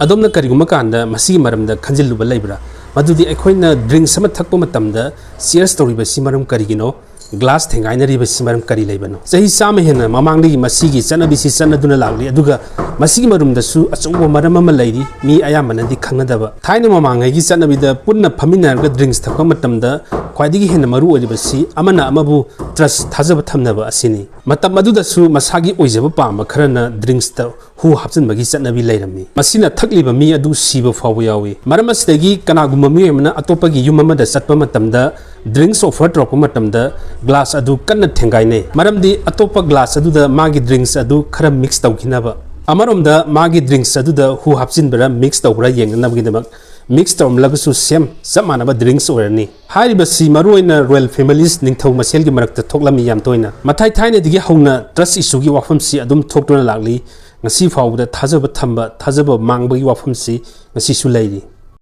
ꯑꯗꯣꯝꯅ ꯀꯔꯤꯒꯨꯝꯕ ꯀꯥꯟꯗ ꯃꯁꯤꯒꯤ ꯃꯔꯝꯗ ꯈꯟꯖꯤꯜꯂꯨꯕ ꯂꯩꯕ꯭ꯔꯥ ꯃꯗꯨꯗꯤ ꯑꯩꯈꯣꯏꯅ ꯗ꯭ꯔꯤꯡꯁ ꯑꯃ ꯊꯛꯄ ꯃꯇꯝꯗ ꯆꯤꯌꯔꯁ ꯇꯧꯔꯤꯕꯁꯤ ꯃꯔꯝ ꯀꯔꯤꯒꯤꯅꯣ ꯒ꯭ꯂꯥꯁ ꯊꯦꯡꯒꯥꯏꯅꯔꯤꯕꯁꯤ ꯃꯔꯝ ꯀꯔꯤ ꯂꯩꯕꯅꯣ ꯆꯍꯤ 100 ꯍꯦꯟꯅ ꯃꯃꯥꯡꯗꯒꯤ ꯃꯁꯤꯒꯤ ꯆꯠꯅꯕꯤꯁꯤ ꯆꯠꯅꯗꯨꯅ ꯂꯥꯛꯂꯤ ꯑꯗꯨꯒ ꯃꯁꯤꯒꯤ ꯃꯔꯝꯗꯁꯨ ꯑꯆꯧꯕ ꯃꯔꯝ ꯑꯃ ꯂꯩꯔꯤ ꯃꯤ ꯑꯌꯥꯝꯕꯅꯗꯤ ꯈꯪꯅꯗꯕ ꯊꯥꯏꯅ ꯃꯃꯥꯡꯉꯩꯒꯤ ꯆꯠꯅꯕꯤꯗ ꯄꯨꯟꯅ ꯐꯝꯃꯤꯟꯅꯔꯒ ꯗ꯭ꯔꯤꯡꯁ ꯊꯛꯄ ꯃꯇꯝꯗ ꯈ꯭ꯋꯥꯏꯗꯒꯤ ꯍꯦꯟꯅ ꯃꯔꯨ ꯑꯣꯏꯔꯤꯕꯁꯤ ꯑꯃꯅ ꯑꯃꯕु ꯇ꯭ꯔꯁ ꯊꯥꯖꯕ ꯊꯝꯅꯕ ꯑꯁꯤꯅꯤ ꯃꯇꯝ ꯑꯗꯨꯗꯁꯨ ꯃꯁꯥꯒꯤ ꯑꯣꯏꯖꯕ ꯄꯥꯝꯕ ꯈꯔꯅ ꯗ꯭ꯔꯤꯡꯁꯇ ꯍꯨ ꯍꯥꯞꯆꯤꯟꯕꯒꯤ ꯆꯠꯅꯕꯤ ꯂꯩꯔꯝꯃꯤ ꯃꯁꯤꯅ ꯊꯛꯂꯤꯕ ꯃꯤ ꯑꯗꯨ ꯁꯤꯕ ꯐꯥꯎꯕ ꯌꯥꯎꯏ ꯃꯔꯝ ꯑꯁꯤꯗꯒꯤ ꯀꯅꯥꯒꯨꯝꯕ ꯃꯤꯑꯣꯏ ꯑꯃꯅ ꯑꯇꯣꯞꯄꯒꯤ ꯌꯨꯝ ꯑꯃꯗ ꯆꯠꯄ ꯃꯇꯝꯗ ꯗ꯭ꯔꯤꯡꯁ ꯑꯣꯐꯔ ꯇꯧꯔꯛꯄ ꯃꯇꯝꯗ ꯒ꯭ꯂꯥꯁ ꯑꯗꯨ ꯀꯟꯅ ꯊꯦꯡꯒꯥꯏꯅꯩ ꯃꯔꯝꯗꯤ ꯑꯇꯣꯞꯄ ꯒ꯭ꯂꯥꯁ ꯑꯗꯨꯗ ꯃꯥꯒꯤ ꯗ꯭ꯔꯤꯡꯁ ꯑꯗꯨ ꯈꯔ ꯃꯤꯛꯁ ꯇꯧꯈꯤꯅꯕ ꯑꯃꯔꯣꯝꯗ ꯃꯥꯒꯤ ꯗ꯭ꯔꯤꯡꯁ ꯑꯗꯨꯗ ꯍꯨ ꯍꯥꯞꯆꯤꯟꯕ꯭ꯔꯥ ꯃꯤꯛꯁ ꯇꯧꯕ꯭ꯔꯥ ꯌꯦꯡꯅꯅꯕꯒꯤꯗꯃꯛ ꯃꯤꯛꯁ ꯇꯧꯔꯝꯂꯒꯁꯨ ꯁꯦꯝ ꯆꯞ ꯃꯥꯟꯅꯕ ꯗ꯭ꯔꯤꯡꯁ ꯑꯣꯏꯔꯅꯤ ꯍꯥꯏꯔꯤꯕꯁꯤ ꯃꯔꯨꯑꯣꯏꯅ ꯔꯣꯌꯦꯜ ꯐꯦꯃꯤꯂꯤꯁ ꯅꯤꯡꯊꯧ ꯃꯁꯦꯜꯒꯤ ꯃꯔꯛꯇ ꯊꯣꯛꯂꯝꯃꯤ ꯌꯥꯝ ꯇꯣꯏꯅ ꯃꯊꯥꯏ ꯊꯥꯏꯅꯗꯒꯤ ꯍꯧꯅ ꯇ꯭ꯔꯁ ꯏꯁꯨꯒꯤ ꯋꯥꯐꯝꯁꯤ ꯑꯗꯨꯝ ꯊꯣꯛꯇꯨꯅ ꯂꯥꯛꯂꯤ ꯉꯁꯤ ꯐꯥꯎꯕꯗ ꯊꯥꯖꯕ ꯊꯝꯕ ꯊꯥꯖꯕ ꯃꯥꯡꯕꯒꯤ ꯋꯥꯐꯝꯁꯤ ꯉꯁꯤꯁꯨ ꯂꯩꯔꯤ